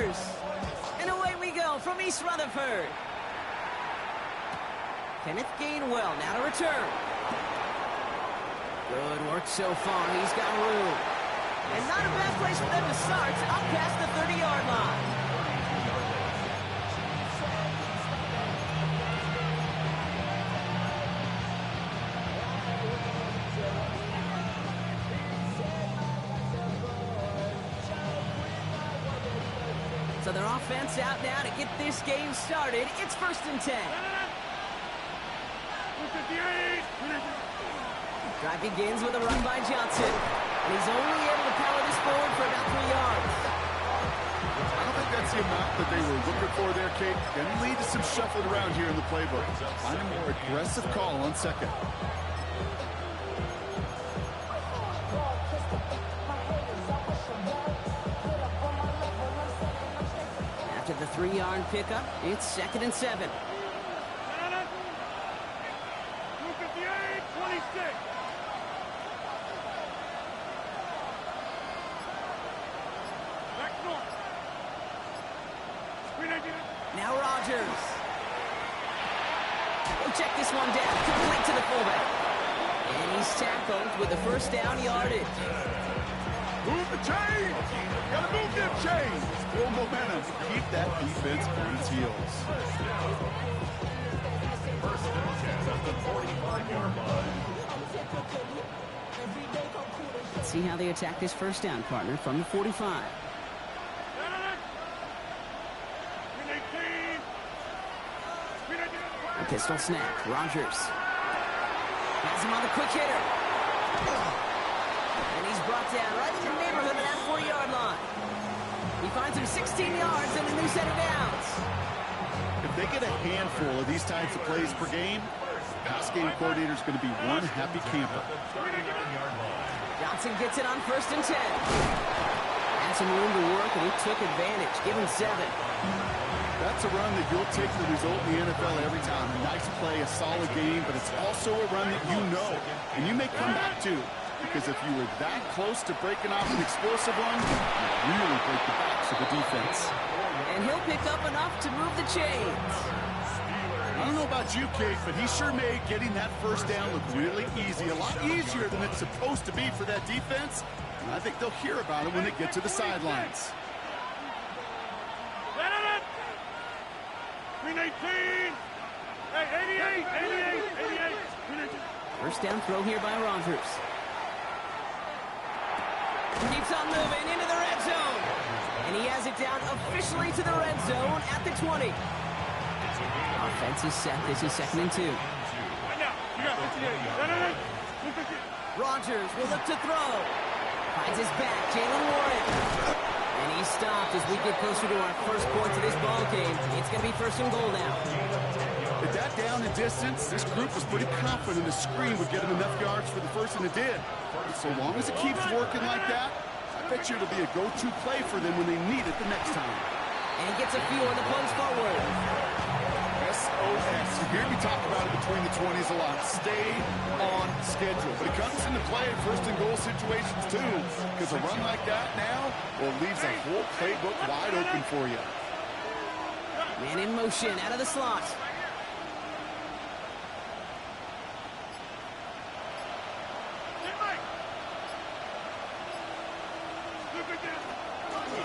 Rogers. And away we go from East Rutherford. Kenneth Gainwell now to return. Good work so far. He's got room. And not a bad place for them to start. Up past the 30-yard line. So their offense out now to get this game started. It's 1st and 10. Drive begins with a run by Johnson. And he's only able to power this forward for about 3 yards. I don't think that's the amount that they were looking for there, Kate. Going to lead to some shuffling around here in the playbook. Find a more aggressive call on second. After the 3-yard pickup, it's 2nd and 7. Now Rogers. We'll check this one down. Complete to the fullback. And he's tackled with the 1st down yardage. Move the chains! Gotta move them chains! Full momentum. Keep that defense on its heels. Let's see how they attack this 1st down, partner, from the 45. A pistol snap. Rogers has him on the quick hitter. And he's brought down right in the neighborhood of that 40-yard line. He finds him 16 yards and a new set of downs. If they get a handful of these types of plays per game, the pass game coordinator is going to be one happy camper. Johnson gets it on 1st and 10. Had some room to work, and he took advantage. Give him 7. That's a run that you'll take the result in the NFL every time. A nice play, a solid game, but it's also a run that you know, and you may come back to. Because if you were that close to breaking off an explosive one, you really break the backs of the defense. And he'll pick up enough to move the chains. I don't know about you, Kate, but he sure made getting that 1st down look really easy. A lot easier than it's supposed to be for that defense. And I think they'll hear about it when they get to the sidelines. 1st down throw here by Rogers. Keeps on moving into the red zone. And he has it down officially to the red zone at the 20. Offense is set. This is 2nd and 2. Rogers will look to throw. Finds his back, Jalen Warren. And he's stopped as we get closer to our 1st points of this ball game. It's going to be 1st and goal now. At that down and distance, this group was pretty confident the screen would get them enough yards for the 1st, and it did. But so long as it keeps working like that, I bet you it'll be a go-to play for them when they need it the next time. And he gets a few on the plunge forward. SOS. You hear me talk about it between the 20s a lot. Stay on schedule. But it comes into play in 1st and goal situations too. Because a run like that now, well, leaves a whole playbook wide open for you. Man in motion out of the slot.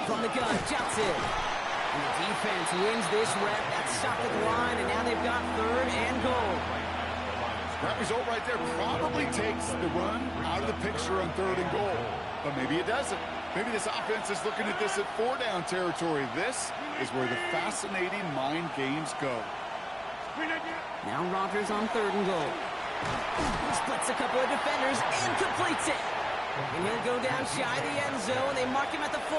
From the gun, Johnson. And the defense wins this rep. That's stopped at the line, and now they've got 3rd and goal. That result right there probably takes the run out of the picture on 3rd and goal. But maybe it doesn't. Maybe this offense is looking at this at 4-down territory. This is where the fascinating mind games go. Now Rogers on 3rd and goal. He splits a couple of defenders and completes it. And he'll go down shy of the end zone. They mark him at the 4.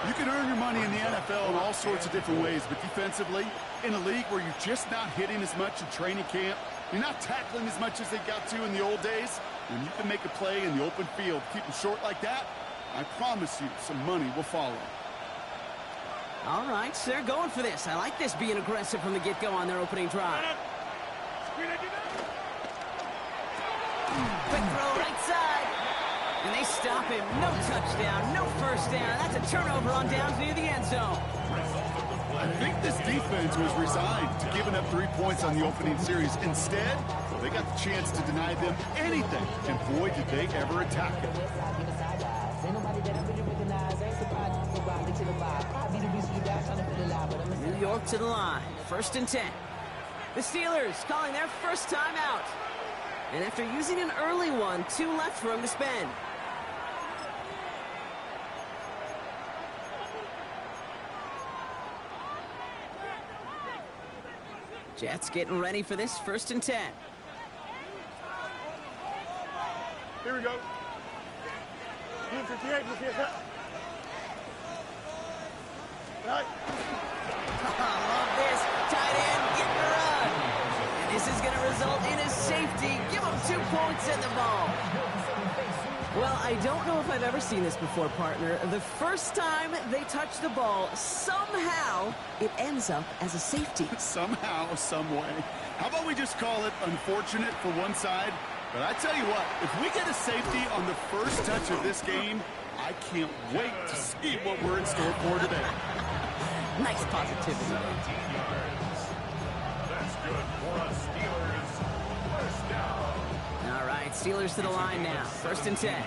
You can earn your money in the NFL in all sorts of different ways, but defensively, in a league where you're just not hitting as much in training camp, you're not tackling as much as they got to in the old days, when you can make a play in the open field, keep them short like that, I promise you some money will follow. All right, so they're going for this. I like this being aggressive from the get-go on their opening drive. Quick throw right side. And they stop him. No touchdown, no first down. That's a turnover on downs near the end zone. I think this defense was resigned to giving up 3 points on the opening series. Instead, they got the chance to deny them anything. And boy, did they ever attack it. New York to the line. 1st and 10. The Steelers calling their first time out. And after using an early one, 2 left for him to spend. Jets getting ready for this 1st and 10. Here we go. Right. Love this. Tight end getting a run. And this is going to result in a safety. Give him 2 points in the ball. Well, I don't know if I've ever seen this before, partner. The first time they touch the ball, somehow it ends up as a safety. Somehow, some way. How about we just call it unfortunate for one side? But I tell you what, if we get a safety on the first touch of this game, I can't wait to see what we're in store for today. Nice positivity. That's good for us, Steelers. First down. All right, Steelers to the line now. 1st and 10.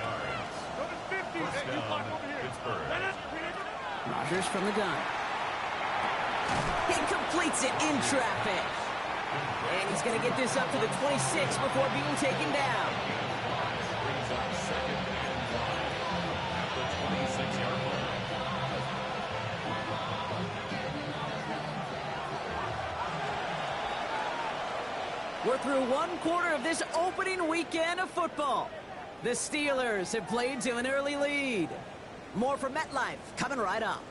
Rodgers from the gun. He completes it in traffic. And he's going to get this up to the 26 before being taken down. Brings up 2nd and 5 at the 26-yard line. We're through 1 quarter of this opening weekend of football. The Steelers have played to an early lead. More from MetLife coming right up.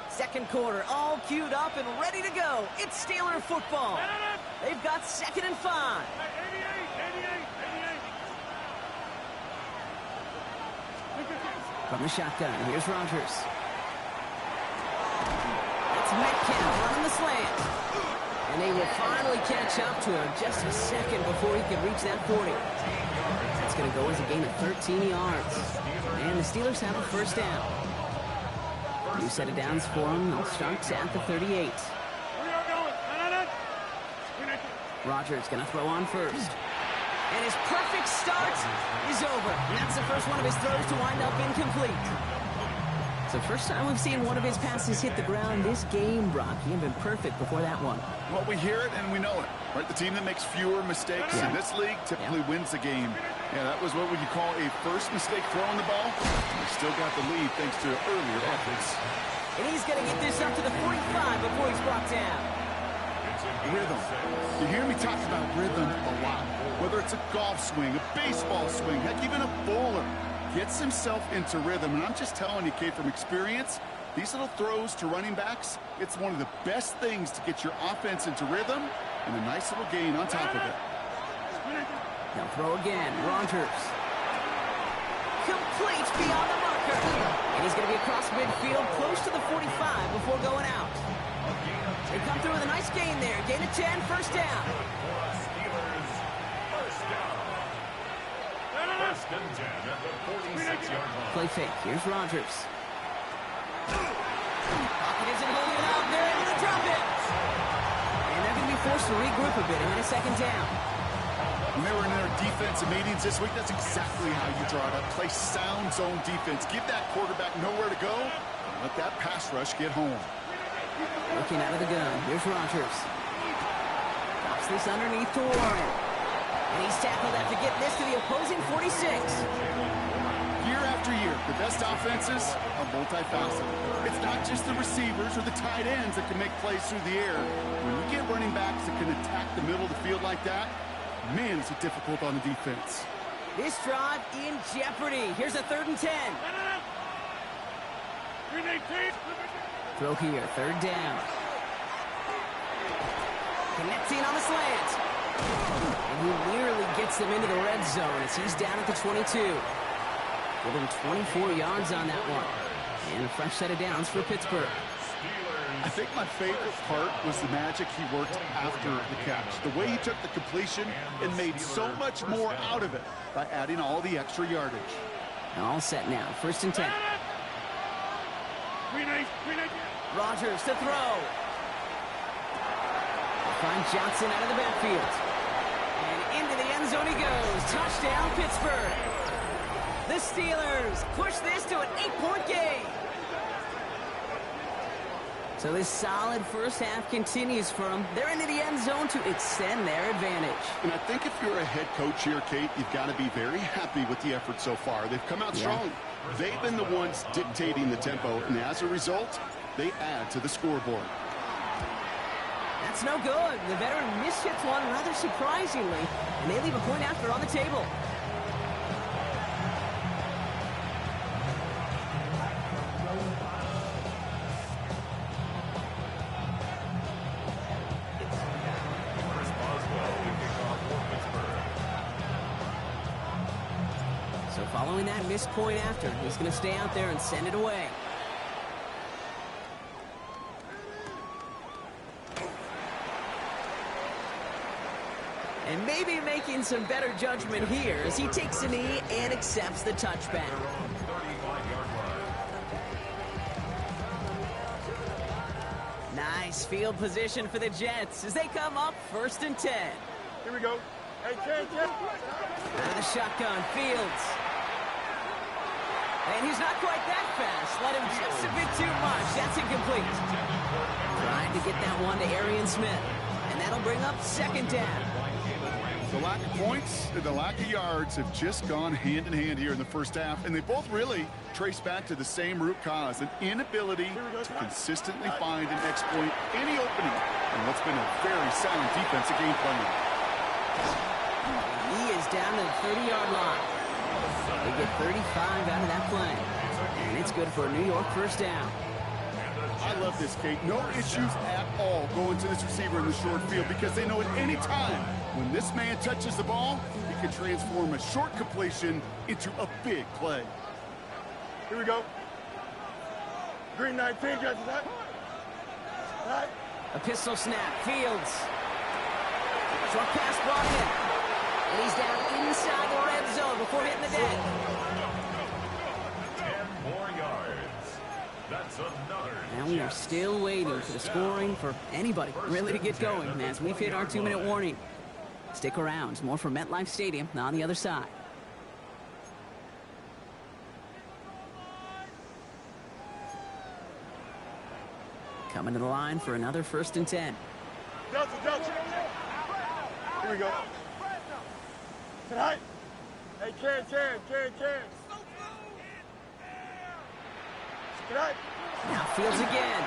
Second quarter, all queued up and ready to go. It's Steeler football. They've got 2nd and 5. From the shotgun, here's Rodgers. That's Metcalf running the slant. And they will finally catch up to him just a second before he can reach that 40. That's going to go as a gain of 13 yards. And the Steelers have a first down. New set of downs for him. They'll start at the 38. Rodgers going to throw on first. And his perfect start is over. And that's the first one of his throws to wind up incomplete. It's the first time we've seen one of his passes hit the ground this game, Brock. He had been perfect before that one. Well, we hear it and we know it. Right? The team that makes fewer mistakes in this league typically wins the game. Yeah, that was what would you call a first mistake throwing the ball. They still got the lead thanks to earlier efforts. And he's going to get this up to the 45 before he's brought down. Rhythm. You hear me talk about rhythm a lot. Whether it's a golf swing, a baseball swing, heck, even a bowler gets himself into rhythm. And I'm just telling you, Kate, from experience, these little throws to running backs, it's one of the best things to get your offense into rhythm and a nice little gain on top of it. They'll throw again. Rodgers. Complete beyond the marker. And he's going to be across midfield close to the 45 before going out. They come through with a nice gain there. Gain of 10, first down. First and 10 at the 46-yard line. Play fake. Here's Rodgers. Pocket isn't holding it up. They're able to drop it. And they're going to be forced to regroup a bit and get a second down. When they were in their defensive meetings this week, that's exactly how you draw it up. Play sound zone defense. Give that quarterback nowhere to go. And let that pass rush get home. Looking out of the gun. Here's Rodgers. Drops this underneath to Warren. And he's tackled after getting this to the opposing 46. Year after year, the best offenses are multifaceted. It's not just the receivers or the tight ends that can make plays through the air. When you get running backs that can attack the middle of the field like that, man, is it difficult on the defense. This drive in jeopardy. Here's a 3rd and 10. Throw here, 3rd down. Connecting on the slant. And he nearly gets them into the red zone as he's down at the 22. Give him 24 yards on that one. And a fresh set of downs for Pittsburgh. I think my favorite part was the magic he worked after the catch. The way he took the completion and made so much more out of it by adding all the extra yardage. All set now. 1st and 10. Rodgers to throw. Finds Johnson out of the backfield. And into the end zone he goes. Touchdown, Pittsburgh. The Steelers push this to an 8-point game. So this solid first half continues for them. They're into the end zone to extend their advantage. And I think if you're a head coach here, Kate, you've got to be very happy with the effort so far. They've come out strong. They've been the ones dictating the tempo, and as a result, they add to the scoreboard. That's no good. The veteran mishits one rather surprisingly, and they leave a point after on the table. So following that missed point after, he's going to stay out there and send it away. And maybe making some better judgment here as he takes a knee and accepts the touchback. Nice field position for the Jets as they come up 1st and 10. Here we go. Hey, Ken. Out of the shotgun, Fields. And he's not quite that fast. Let him just a bit too much. That's incomplete. Trying to get that one to Arian Smith. And that'll bring up 2nd down. The lack of points and the lack of yards have just gone hand in hand here in the first half, and they both really trace back to the same root cause, an inability to consistently find and exploit any opening in what's been a very sound defensive game plan. He is down to the 30-yard line. They get 35 out of that play, and it's good for a New York 1st down. I love this, Kate. No issues at all going to this receiver in the short field because they know at any time when this man touches the ball, he can transform a short completion into a big play. Here we go. Green 19, Judge. Right. A pistol snap. Fields. Short pass blocked in. And he's down inside the red zone before hitting the deck. 10 more yards. That's another. Now we are still waiting for the scoring for anybody really to get going as we've hit our 2-minute warning. Stick around. More from MetLife Stadium on the other side. Coming to the line for another 1st and 10. Delta. Here we go. Tonight. Hey, Ken. Tonight. Now Fields again.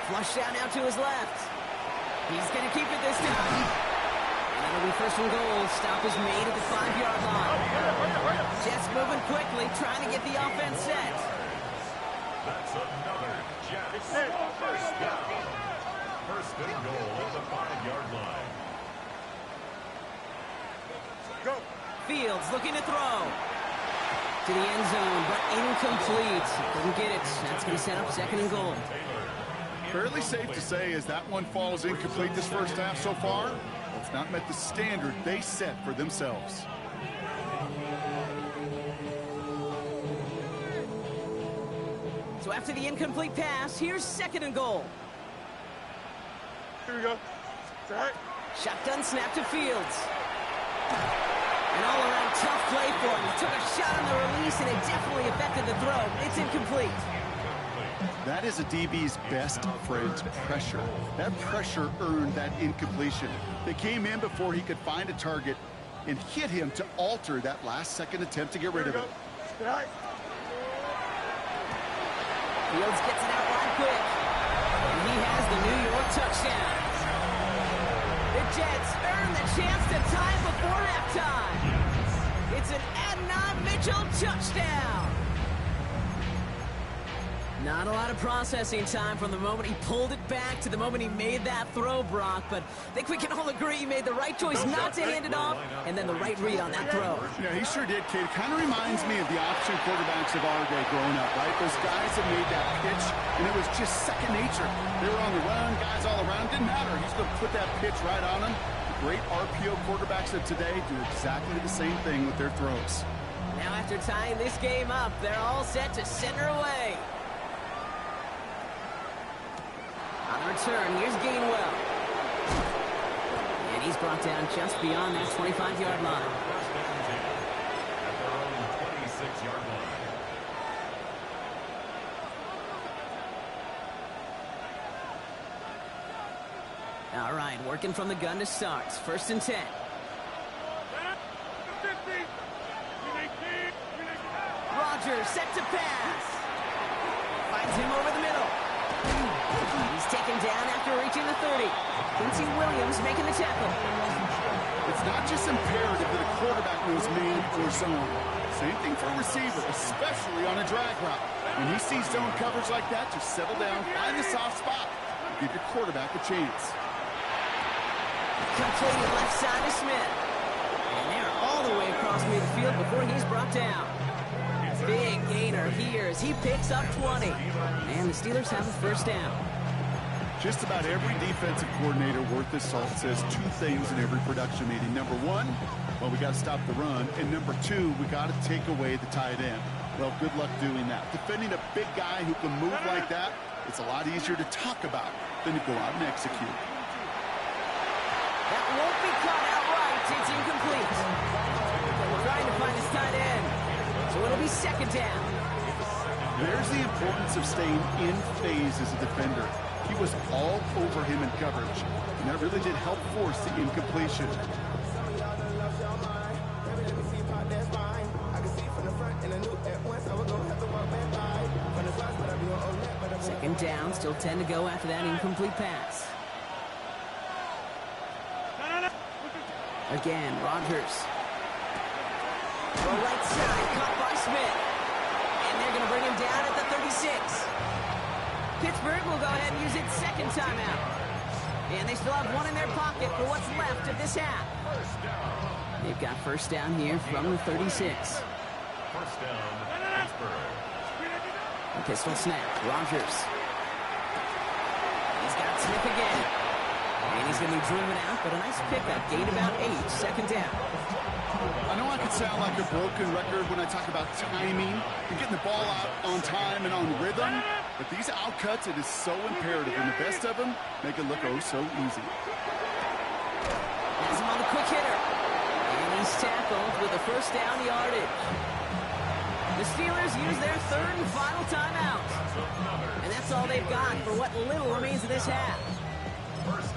Flush down now to his left. He's going to keep it this time. And that'll be 1st and goal. Stop is made at the 5-yard line. Jets moving quickly, trying to get the offense set. That's another Jets 1st down. 1st and goal at the 5-yard line. Go. Fields looking to throw. To the end zone, but incomplete. Couldn't get it. That's going to set up 2nd and goal. Fairly safe to say as that one falls incomplete this first half so far, it's not met the standard they set for themselves. So after the incomplete pass, here's 2nd and goal. Here we go. Tonight. Shotgun snap to Fields. An all-around tough play for him. He took a shot on the release, and it definitely affected the throw. It's incomplete. That is a DB's best friend, pressure. That pressure earned that incompletion. They came in before he could find a target and hit him to alter that last-second attempt to get rid of it. Tonight. Fields gets it out right quick. And he has the New York touchdown. The Jets earn the chance to tie it before halftime. It's an Adnan Mitchell touchdown. Not a lot of processing time from the moment he pulled it back to the moment he made that throw, Brock. But I think we can all agree he made the right choice not to hand it off, and then the right read on that throw. Yeah, he sure did, Kate. It kind of reminds me of the option quarterbacks of our day growing up, right? Those guys that made that pitch, and it was just second nature. They were on the run, guys all around. Didn't matter. He's going to put that pitch right on them. The great RPO quarterbacks of today do exactly the same thing with their throws. Now after tying this game up, they're all set to center away. On the return, here's Gainwell. And he's brought down just beyond that 25-yard line. At their own 26-yard line. All right, working from the gun to start. 1st and 10. Rodgers set to pass. Finds him over the middle. He's taken down after reaching the 30. Quincy Williams making the tackle. It's not just imperative that a quarterback knows man or zone. Same thing for a receiver, especially on a drag route. When he sees zone coverage like that, just settle down, find the soft spot, and give your quarterback a chance. Complete left side to Smith. And they're all the way across midfield before he's brought down. Big gainer here as he picks up 20. And the Steelers have a 1st down. Just about every defensive coordinator worth his salt says 2 things in every production meeting. Number 1, well, we got to stop the run. And number 2, we got to take away the tight end. Well, good luck doing that. Defending a big guy who can move like that, it's a lot easier to talk about than to go out and execute. That won't be caught outright. It's incomplete. They're trying to find his tight end. So it'll be 2nd down. There's the importance of staying in phase as a defender. He was all over him in coverage, and that really did help force the incompletion. 2nd down, still 10 to go after that incomplete pass. Again, Rodgers. The right side, caught by Smith. And they're going to bring him down at the 36. Pittsburgh will go ahead and use its 2nd timeout. And they still have one in their pocket for what's left of this half. They've got 1st down here from the 36. 1st down, Pittsburgh. A pistol snap, Rodgers. He's got Smith again. And he's going to be driven out, but a nice pickup. Gain about 8, 2nd down. I know I could sound like a broken record when I talk about timing and getting the ball out on time and on rhythm, but these outcuts, it is so imperative, and the best of them make it look oh so easy. Has him on the quick hitter. And he's tackled with a 1st down yardage. The Steelers use their 3rd and final timeout. And that's all they've got for what little remains of this half.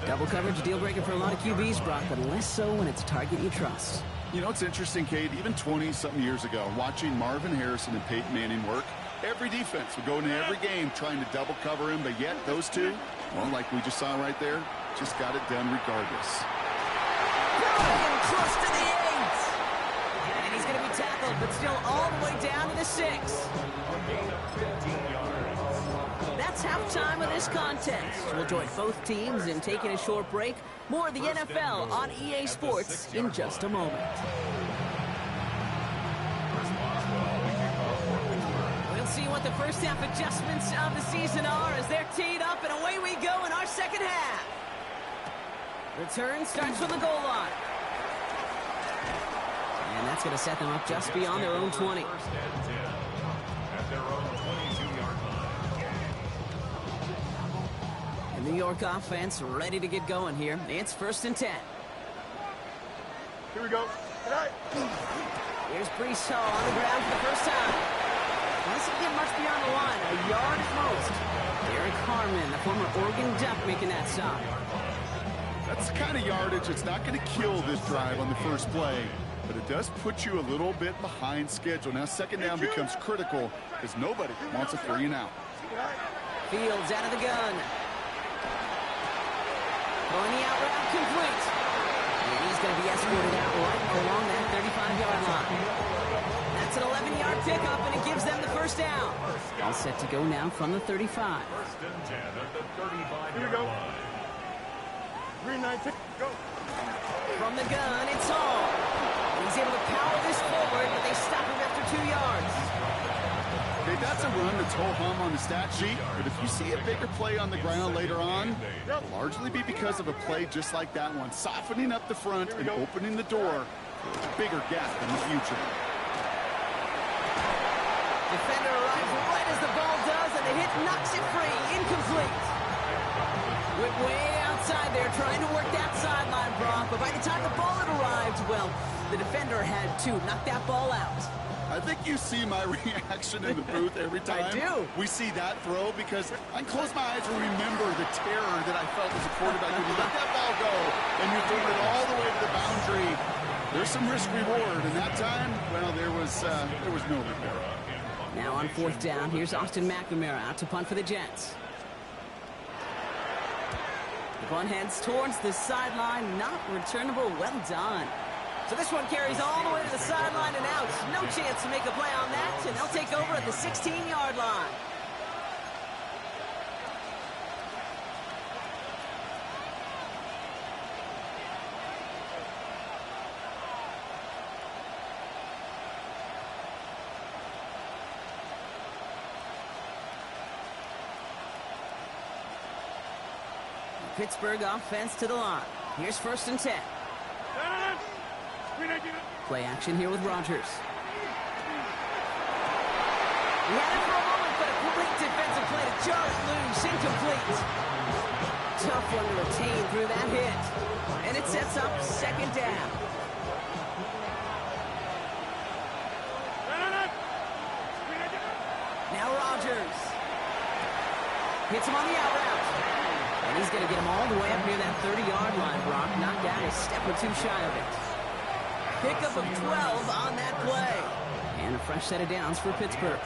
Double coverage deal breaker for a lot of QBs, Brock, but less so when it's a target you trust. You know, it's interesting, Kate, even 20-something years ago, watching Marvin Harrison and Peyton Manning work, every defense would go into every game trying to double cover him, but yet those two, well, like we just saw right there, just got it done regardless. Going close to the 8. And he's going to be tackled, but still all the way down to the 6. That's halftime of this contest. We'll join both teams in taking a short break. More of the NFL on EA Sports in just a moment. We'll see what the 1st half adjustments of the season are as they're teed up, and away we go in our 2nd half. Return starts from the goal line. And that's going to set them up just beyond their own 20. 1st and 10 at their own 22-yard line. The New York offense ready to get going here. It's 1st and 10. Here we go. Here's Brees Hall on the ground for the 1st time. Doesn't get much beyond the line. A yard at most. Derek Harmon, the former Oregon Duck, making that stop. That's the kind of yardage that's not going to kill this drive on the 1st play, but it does put you a little bit behind schedule. Now 2nd down becomes critical because nobody wants a 3 and out. Fields out of the gun. Going the out route complete. And he's going to be escorted out right along that 35-yard line. That's It's an 11-yard pickup, and it gives them the first down. All set to go now from the 35. First and 10 at the 35-yard Here we go. line. 3-9, go. From the gun, it's Hall. He's able to power this forward, but they stop him after 2 yards. Okay, that's a run that's ho-hum on the stat sheet, but if you see a bigger play on the ground later on, it'll largely be because of a play just like that one, softening up the front and opening the door for a bigger gap in the future. Defender arrives right as the ball does, and the hit knocks it free. Incomplete. Went way outside there, trying to work that sideline, Brock, but by the time the ball had arrived, well, the defender had to knock that ball out. I think you see my reaction in the booth every time I do. we see that throw, because I close my eyes and remember the terror that I felt as a quarterback when you let that ball go and you're throwing it all the way to the boundary. There's some risk reward, and that time, well, there was no repair. Now on 4th down, here's Austin McNamara out to punt for the Jets. The punt heads towards the sideline, not returnable. Well done. So this one carries all the way to the sideline and out. No chance to make a play on that, and they'll take over at the 16-yard line. Pittsburgh offense to the line. Here's 1st and 10. Play action here with Rodgers. He had it for a moment, but a great defensive play to jar it loose. Incomplete. Tough one to retain through that hit. And it sets up 2nd down. Now Rodgers. Hits him on the out route. And he's going to get him all the way up near that 30-yard line, Brock. Knocked out a step or two shy of it. Pickup of 12 on that play. And a fresh set of downs for Pittsburgh.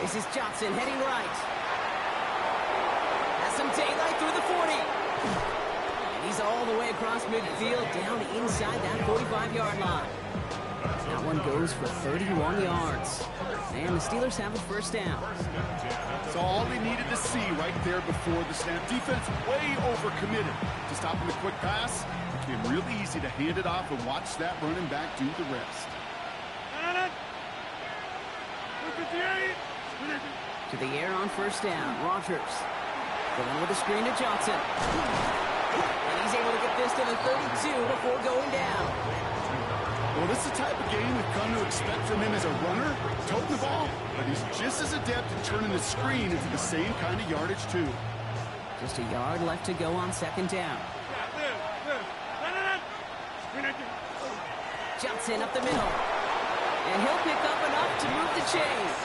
This is Johnson heading right. Has some daylight through the 40. And he's all the way across midfield, down inside that 45-yard line. That one goes for 31 yards. And the Steelers have a 1st down. So all they needed to see right there before the snap. Defense way overcommitted to stopping the quick pass. It became really easy to hand it off and watch that running back do the rest. To the air on 1st down. Rodgers going with a screen to Johnson. And he's able to get this to the 32 before going down. Well, this is the type of game we've come to expect from him as a runner, toting the ball, but he's just as adept at turning the screen into the same kind of yardage, too. Just a yard left to go on 2nd down. Johnson up the middle. And he'll pick up enough to move the chains.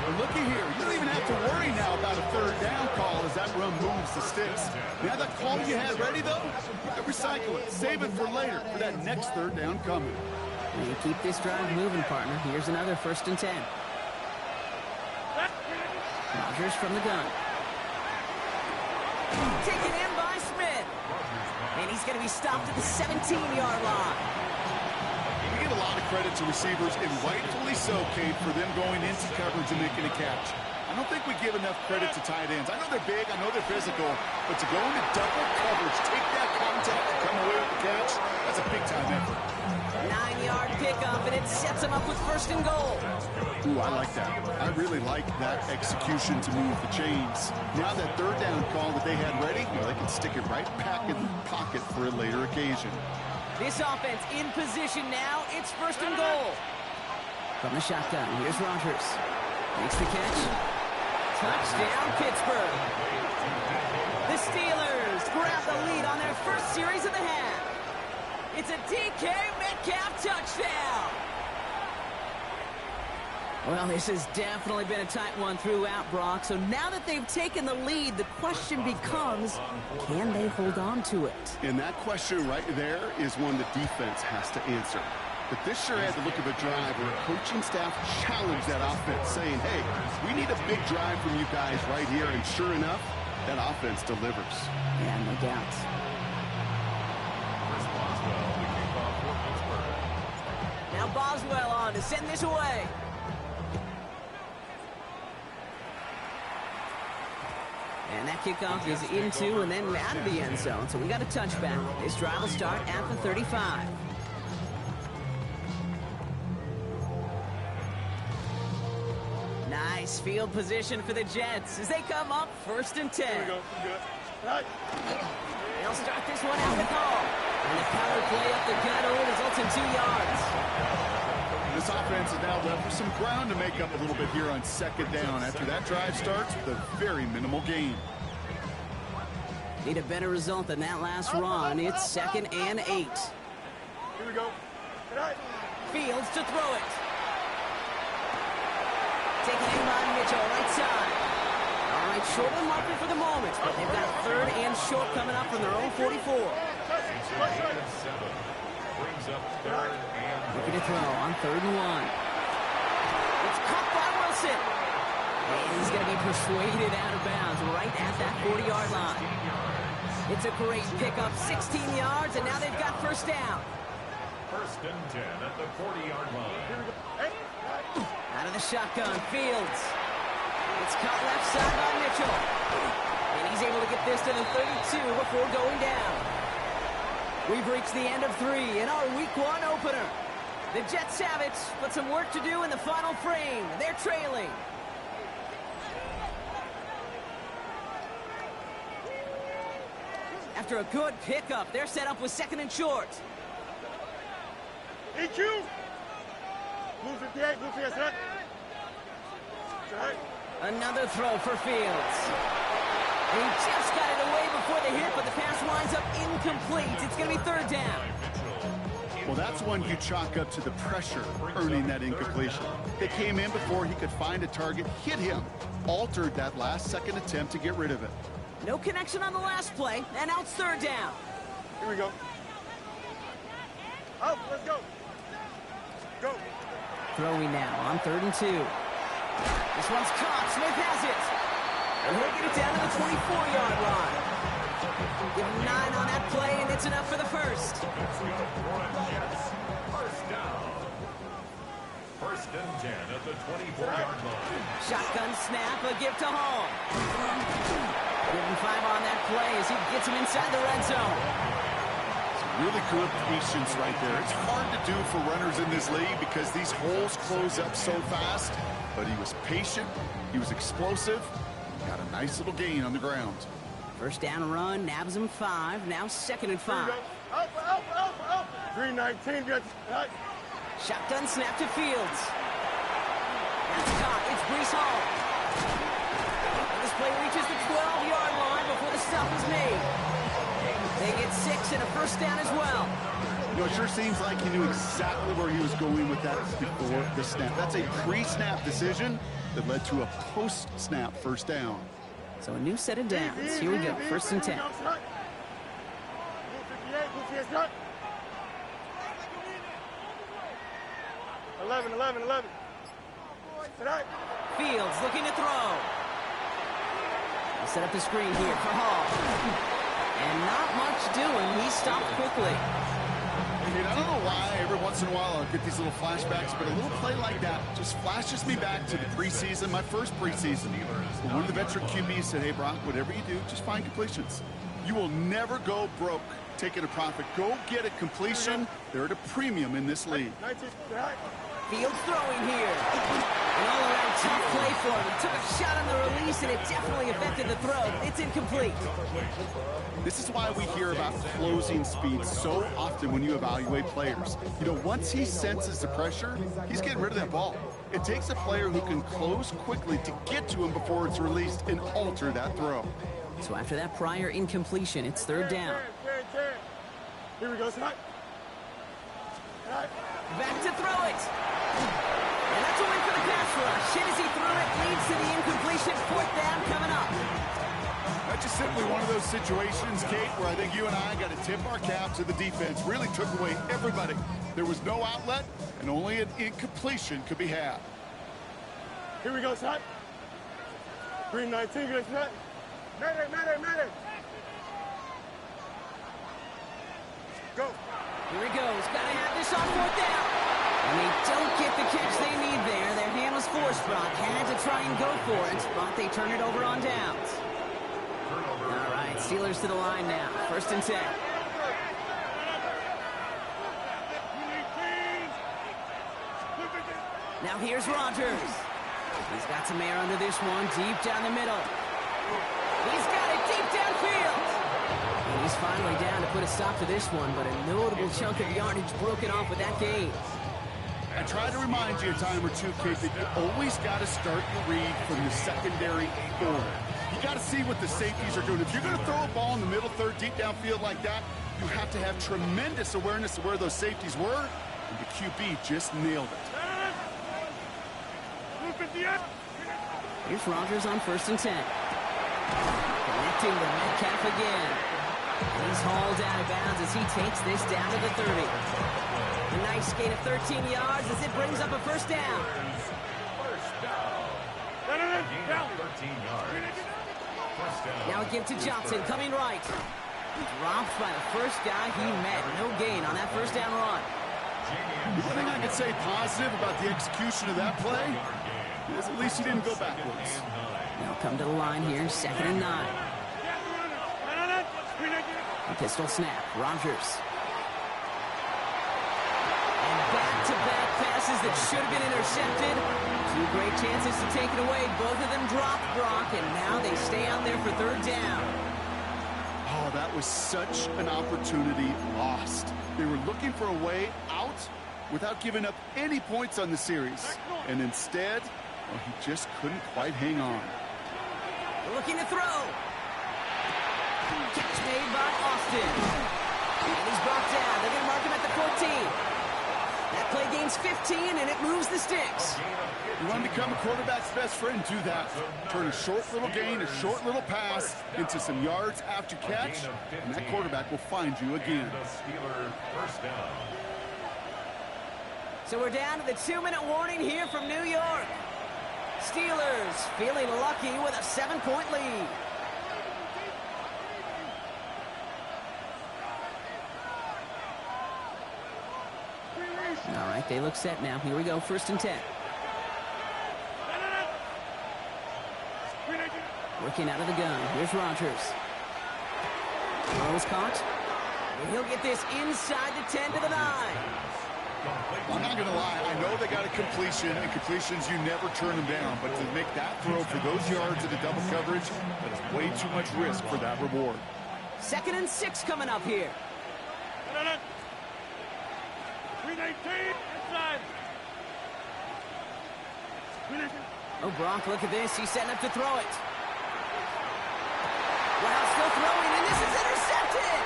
Well, looky here. You don't even have to worry now about a 3rd down call as that run moves the sticks. Now that call you had ready, though, you can recycle it. Save it for later, for that next 3rd down coming. And you keep this drive moving, partner. Here's another 1st and 10. Rodgers from the gun. Taken in by Smith. And he's going to be stopped at the 17-yard line. We give a lot of credit to receivers, and rightfully so, Kate, for them going into coverage and making a catch. I don't think we give enough credit to tight ends. I know they're big, I know they're physical, but to go into double coverage, take that contact, and come away with the catch, that's a big-time effort. 9-yard pickup, and it sets him up with 1st and goal. Ooh, I like that. I really like that execution to move the chains. Now that 3rd down call that they had ready, you know, they can stick it right back in the pocket for a later occasion. This offense in position now. It's 1st and goal. From the shotgun, here's Rodgers. Makes the catch. Touchdown, Pittsburgh. The Steelers grab the lead on their 1st series of the half. It's a DK Metcalf touchdown. Well, this has definitely been a tight one throughout, Brock. So now that they've taken the lead, the question becomes, can they hold on to it? And that question right there is one the defense has to answer. But this sure had the look of a drive where a coaching staff challenged that offense, saying, hey, we need a big drive from you guys right here. And sure enough, that offense delivers. Yeah, no doubt. Response well. The kickoff Boswell on to send this away. And that kickoff is into and then out of the end zone. So we got a touchback. This drive will start at the 35. Nice field position for the Jets as they come up 1st and 10. Here we go. Good. Right. They'll start this one out with Hall. And the power play up the gut only results in 2 yards. This offense is now left with some ground to make up a little bit here on 2nd down after that drive starts with a very minimal gain. Need a better result than that last run. It's 2nd and 8. Here we go. Right. Fields to throw it. Taken in by Mitchell, right side. All right, short of the marker for the moment, but they've got 3rd and short coming up from their own 44. Looking to throw on 3rd and 1. It's caught by Wilson. And he's going to be persuaded out of bounds right at that 40-yard line. It's a great pickup, 16 yards, and now they've got 1st down. 1st and 10 at the 40-yard line. Out of the shotgun, Fields. It's caught left side by Mitchell. And he's able to get this to the 32 before going down. We've reached the end of 3 in our Week 1 opener. The Jets have it, but some work to do in the final frame. They're trailing. After a good pickup, they're set up with 2nd and short. EQ. Move 58, move 58, right. Right. Another throw for Fields. And he just got it away before the hit, but the pass winds up incomplete. It's going to be 3rd down. Well, that's one you chalk up to the pressure earning that incompletion. They came in before he could find a target, hit him, altered that last-second attempt to get rid of it. No connection on the last play, and now it's 3rd down. Here we go. Up, let's go. Go. Throwing now on 3rd and 2. This one's caught. Smith has it. And he'll get it down to the 24-yard line. Give him 9 on that play, and it's enough for the 1st. 1st down. 1st and 10 at the 24-yard line. Shotgun snap, a give to Hall. Give him 5 on that play as he gets him inside the red zone. Really good patience right there. It's hard to do for runners in this league because these holes close up so fast. But he was patient. He was explosive. Got a nice little gain on the ground. 1st down run, nabs him 5. Now 2nd and 5. Up. 319, good. Right. Shotgun snap to Fields. That's caught. It's Breece Hall. And this play reaches the 12-yard line before the stop is made. They get 6 and a 1st down as well. You know, it sure seems like he knew exactly where he was going with that before the snap. That's a pre-snap decision that led to a post-snap 1st down. So a new set of downs. Here we go, 1st and 10. Move 58, move 58, right. 11. Right. Fields looking to throw. He'll set up the screen here for Hall. And not much doing. He stopped quickly. I don't know why every once in a while I'll get these little flashbacks, but a little play like that just flashes me back to the preseason, my first preseason. When one of the veteran QBs said, hey, Brock, whatever you do, just find completions. You will never go broke taking a profit. Go get a completion. They're at a premium in this league. 19, right. Fields throwing here. An all-around tough play for him. He took a shot on the release, and it definitely affected the throw. It's incomplete. This is why we hear about closing speed so often when you evaluate players. You know, once he senses the pressure, he's getting rid of that ball. It takes a player who can close quickly to get to him before it's released and alter that throw. So after that prior incompletion, it's 3rd down. Here we go, Scott. Right. Back to throw it. And that's a win for the pass rush. Hit as he threw it, leads to the incompletion. 4th down coming up. That's just simply one of those situations, Kate, where I think you and I got to tip our cap to the defense. Really took away everybody. There was no outlet, and only an incompletion could be had. Here we go, Scott. 319, good, Scott. Mayday. Go. Here he goes. Got to have this on 4th down. And they don't get the catch they need there. Their hand was forced, Brock. Had to try and go for it, but they turn it over on downs. All right, Steelers to the line now. 1st and 10. Now here's Rodgers. He's got some air under this one, deep down the middle. He's got it deep downfield. And he's finally down to put a stop to this one, but a notable chunk of yardage broken off with that gain. I try to remind you a time or two, Kate, that you always got to start your read from the secondary forward. You got to see what the safeties are doing. If you're going to throw a ball in the middle third, deep downfield like that, you have to have tremendous awareness of where those safeties were, and the QB just nailed it. Here's Rodgers on 1st and 10. Connecting with Metcalf again. And he's hauled out of bounds as he takes this down to the 30. A nice gain of 13 yards as it brings up a 1st down. Now a give to Johnson, coming right. Dropped by the first guy he met. No gain on that 1st down run. The thing I can say positive about the execution of that play is at least he didn't go backwards. Now come to the line here, 2nd and 9. A pistol snap, Rodgers. And back-to-back passes that should have been intercepted. 2 great chances to take it away. Both of them dropped, Brock, and now they stay out there for 3rd down. Oh, that was such an opportunity lost. They were looking for a way out without giving up any points on the series. And instead, well, he just couldn't quite hang on. Looking to throw. Catch made by Austin. And he's brought down. They're going to mark him at the 14. That play gains 15, and it moves the sticks. You want to become a quarterback's best friend, do that. Turn a short little gain, a short little pass into some yards after catch, and that quarterback will find you again. So we're down to the 2-minute warning here from New York. Steelers feeling lucky with a 7-point lead. All right, they look set now. Here we go, 1st and 10. Working out of the gun. Here's Rodgers. Throws caught. And he'll get this inside the 10 to the 9. I'm not going to lie. I know they got a completion, and completions, you never turn them down. But to make that throw for those yards in the double coverage, that is way too much risk for that reward. 2nd and 6 coming up here. 319 inside. Oh, Brock, look at this. He's setting up to throw it. Wow, still throwing, and this is intercepted!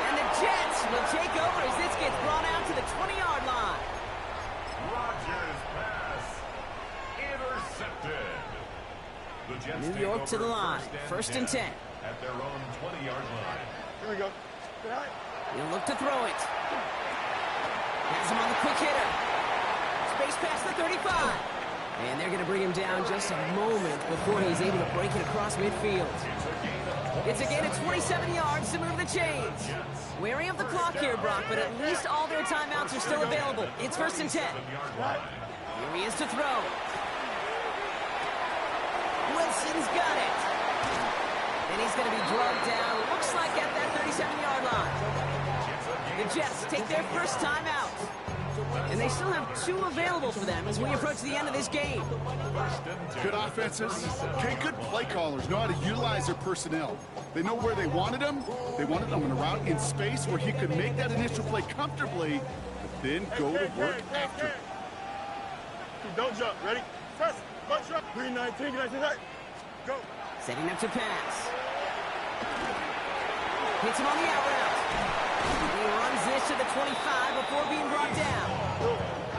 And the Jets will take over as this gets brought out to the 20-yard line. Rodgers pass intercepted. The Jets New York to the line, 1st and 10. At their own 20-yard line. Here we go. He'll look to throw it. Has him on the quick hitter. Space past the 35. And they're going to bring him down just a moment before he's able to break it across midfield. It's a gain of 27 yards to move the chains. Wary of the clock here, Brock, but at least all their timeouts are still available. It's 1st and 10. Here he is to throw. Wilson's got it. And he's going to be drugged down, looks like at that 37-yard line. The Jets take their first timeout. And they still have 2 available for them as we approach the end of this game. Good offenses. Okay, good play callers know how to utilize their personnel. They know where they wanted them. They wanted them on a route in space where he could make that initial play comfortably, but then go to work after. Don't jump. Ready? Press. Bunch up. 319. Can I see that? Go. Setting up to pass. Hits him on the out route. He runs this to the 25 before being brought down.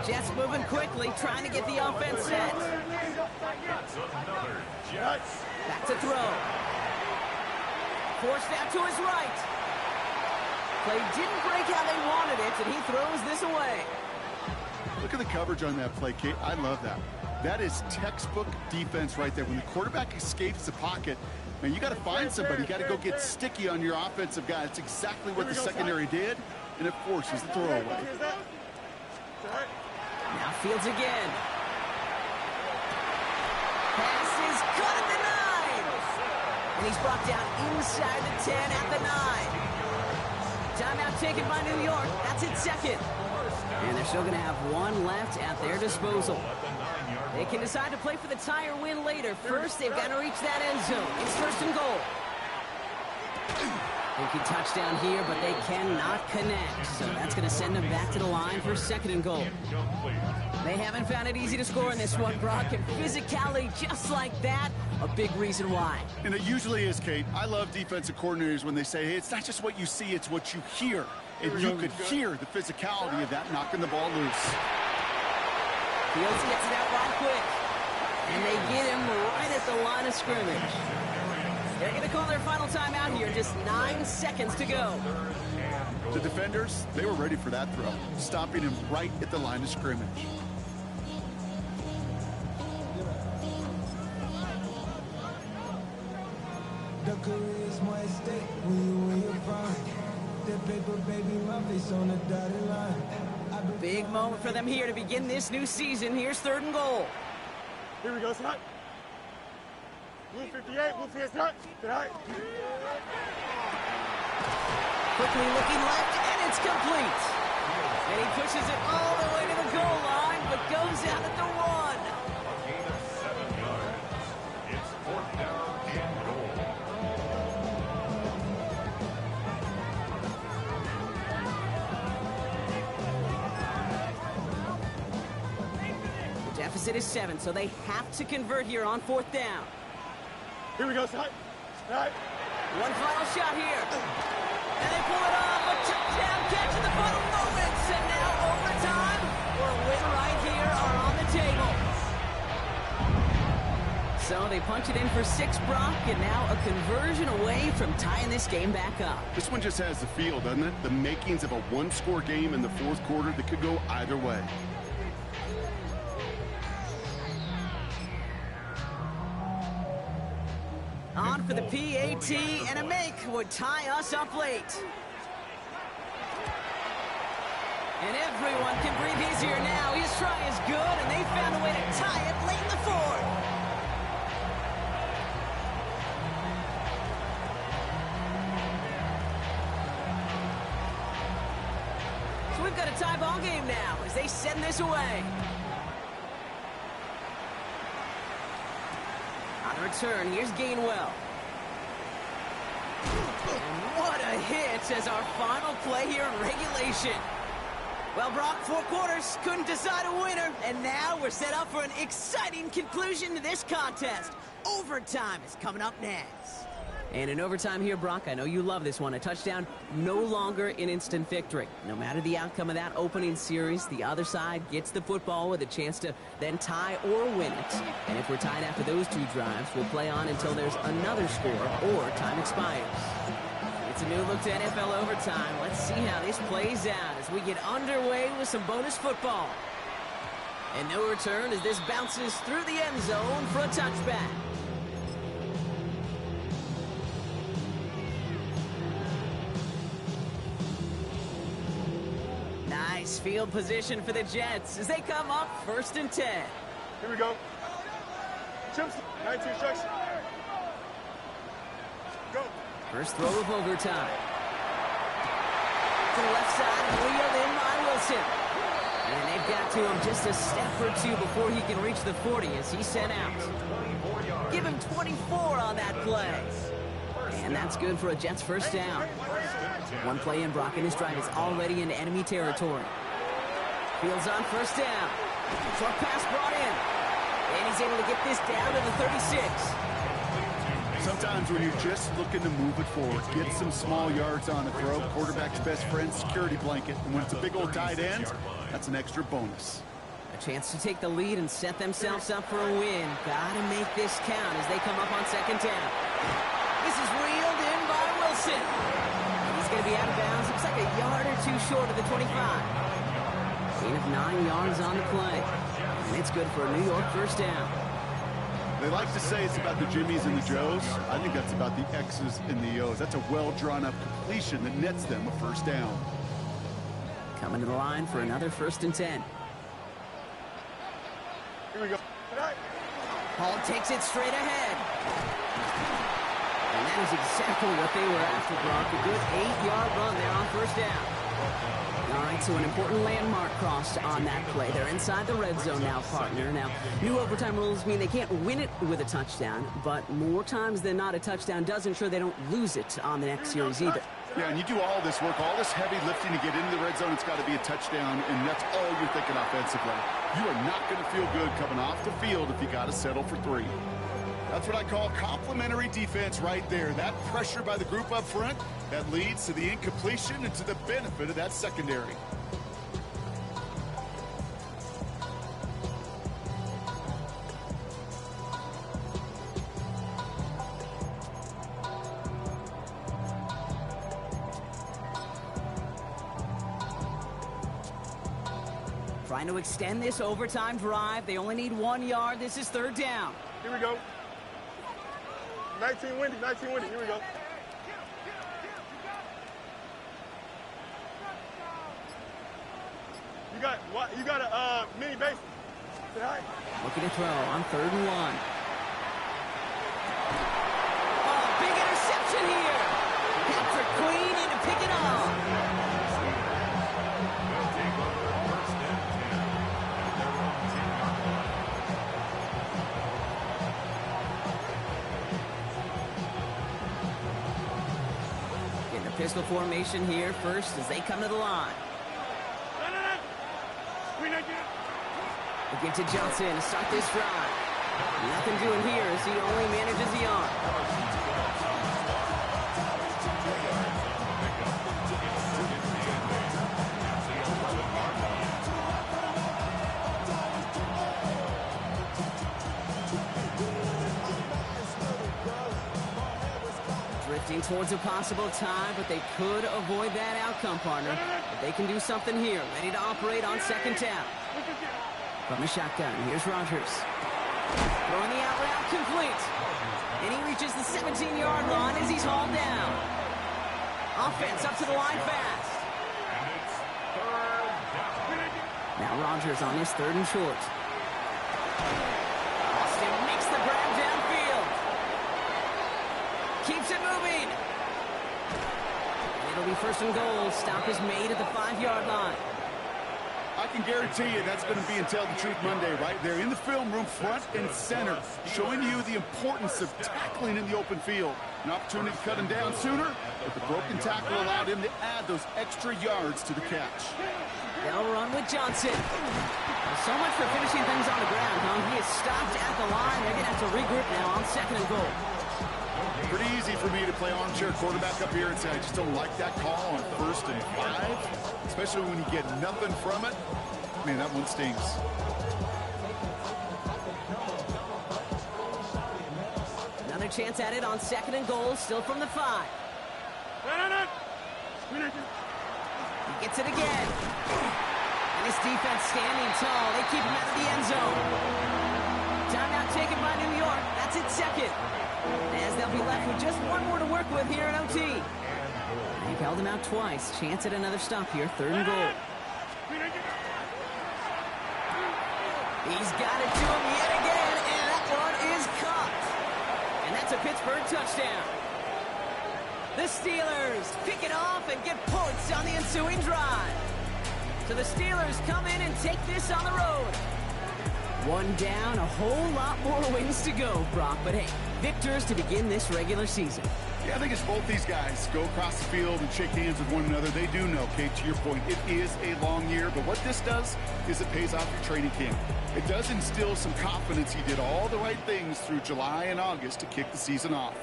Jets moving quickly, trying to get the offense set. Back to throw. Forced out to his right. Play didn't break how they wanted it, and he throws this away. Look at the coverage on that play, Kate. I love that. That is textbook defense right there. When the quarterback escapes the pocket, man, you got to find somebody. You got to go get sticky on your offensive guy. That's exactly what the secondary did, and it forces the throwaway. Now fields again. Pass is caught at the 9. And he's brought down inside the 10 at the 9. Timeout taken by New York. That's its second. And they're still going to have one left at their disposal. They can decide to play for the tie or win later. First, they've got to reach that end zone. It's first and goal. Thinking touchdown here, but they cannot connect. So that's going to send them back to the line for second and goal. They haven't found it easy to score in this one, Brock. And physicality just like that, a big reason why. And it usually is, Kate. I love defensive coordinators when they say, hey, it's not just what you see, it's what you hear. And you could hear the physicality of that knocking the ball loose. Fields gets it out right quick. And they get him right at the line of scrimmage. They're going to call their final timeout here. Just 9 seconds to go. The defenders, they were ready for that throw, stopping him right at the line of scrimmage. The career's more at stake when you're from. The paper, baby, my face on the dotted line. Big moment for them here to begin this new season. Here's third and goal. Here we go, Scott. Blue 58, blue 58, tonight. Quickly looking left, and it's complete. And he pushes it all the way to the goal line, but goes out at the 1. A gain of 7 yards. It's fourth down and goal. The deficit is 7, so they have to convert here on fourth down. Here we go, Scott. Tonight. One final shot here. And they pull it off. A touchdown catch in the final moments. And now overtime or a win right here are on the table. So they punch it in for 6, Brock, and now a conversion away from tying this game back up. This one just has the feel, doesn't it? The makings of a one-score game in the fourth quarter that could go either way. On for the PAT, and a make would tie us up late. And everyone can breathe easier now. His try is good, and they found a way to tie it late in the fourth. So we've got a tie ball game now as they send this away. On the return, here's Gainwell. And what a hit as our final play here in regulation. Well, Brock, 4 quarters couldn't decide a winner, and now we're set up for an exciting conclusion to this contest. Overtime is coming up next. And in overtime here, Brock, I know you love this one. A touchdown, no longer an instant victory. No matter the outcome of that opening series, the other side gets the football with a chance to then tie or win it. And if we're tied after those 2 drives, we'll play on until there's another score or time expires. It's a new look to NFL overtime. Let's see how this plays out as we get underway with some bonus football. And no return as this bounces through the end zone for a touchback. Nice field position for the Jets as they come up 1st and 10. Here we go. Chips, 19 strikes. Go. First throw of overtime. To the left side, and wheeled in by Wilson. And they've got to him just a step or 2 before he can reach the 40 as he's sent out. Give him 24 on that play. And that's good for a Jets first down. One play in, Brock, and his drive is already into enemy territory. Fields on first down. Short pass brought in. And he's able to get this down to the 36. Sometimes when you're just looking to move it forward, get some small yards on a throw, quarterback's best friend, security blanket. And when it's a big old tight end, that's an extra bonus. A chance to take the lead and set themselves up for a win. Gotta make this count as they come up on second down. This is reeled in by Wilson. He's going to be out of bounds. Looks like a yard or 2 short of the 25. Gain of 9 yards on the play. And it's good for a New York first down. They like to say it's about the Jimmies and the Joes. I think that's about the X's and the O's. That's a well-drawn-up completion that nets them a first down. Coming to the line for another 1st and 10. Here we go. Hall takes it straight ahead. And that is exactly what they were after, Brock. A good 8-yard run there on first down. All right, so an important landmark crossed on that play. They're inside the red zone now, partner. Now, new overtime rules mean they can't win it with a touchdown, but more times than not, a touchdown does ensure they don't lose it on the next series either. Yeah, and you do all this work, all this heavy lifting to get into the red zone, it's got to be a touchdown, and that's all you're thinking offensively. You are not going to feel good coming off the field if you got to settle for 3. That's what I call complementary defense right there. That pressure by the group up front, that leads to the incompletion and to the benefit of that secondary. Trying to extend this overtime drive. They only need 1 yard. This is third down. Here we go. 19 windy, 19 windy. Here we go. You got a mini base. Say hi. Looking to throw on 3rd and 1. Oh, big interception here. Patrick Queen in to pick it off. They'll take over first and 10. They're on 10-yard line. In the pistol formation here first as they come to the line. They give to Johnson to start this drive. Nothing doing here as he only manages the arm. Drifting towards a possible tie, but they could avoid that outcome, partner. But they can do something here. Ready to operate on 2nd down. From the shotgun, here's Rodgers. Throwing the out route complete. And he reaches the 17-yard line as he's hauled down. Offense up to the line fast. And it's third down. Now Rodgers on his 3rd and short. Austin makes the grab downfield. Keeps it moving. And it'll be 1st and goal. Stop is made at the 5-yard line. I can guarantee you that's going to be in Tell the Truth Monday right there in the film room, front and center, showing you the importance of tackling in the open field. An opportunity to cut him down sooner, but the broken tackle allowed him to add those extra yards to the catch. They'll run with Johnson. So much for finishing things on the ground, huh? He is stopped at the line. They're going to have to regroup now on 2nd and goal. Pretty easy for me to play armchair quarterback up here and say I just don't like that call on 1st and 5, especially when you get nothing from it. Man, that one stings. Another chance at it on 2nd and goal, still from the 5. He gets it again. And his defense standing tall. They keep him out of the end zone. Timeout taken by New York. That's its 2nd. As they'll be left with just 1 more to work with here in OT. They've held him out twice. Chance at another stop here. 3rd and goal. He's got it to him yet again, and that one is caught. And that's a Pittsburgh touchdown. The Steelers pick it off and get points on the ensuing drive. So the Steelers come in and take this on the road. 1 down, a whole lot more wins to go, Brock. But hey, victors to begin this regular season. Yeah, I think it's both these guys go across the field and shake hands with one another. They do know, Kate, to your point, it is a long year. But what this does is it pays off your training camp. It does instill some confidence. He did all the right things through July and August to kick the season off.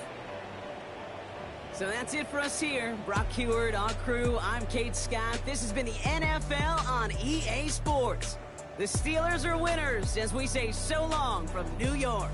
So that's it for us here. Brock Heward, our crew, I'm Kate Scott. This has been the NFL on EA Sports. The Steelers are winners as we say so long from New York.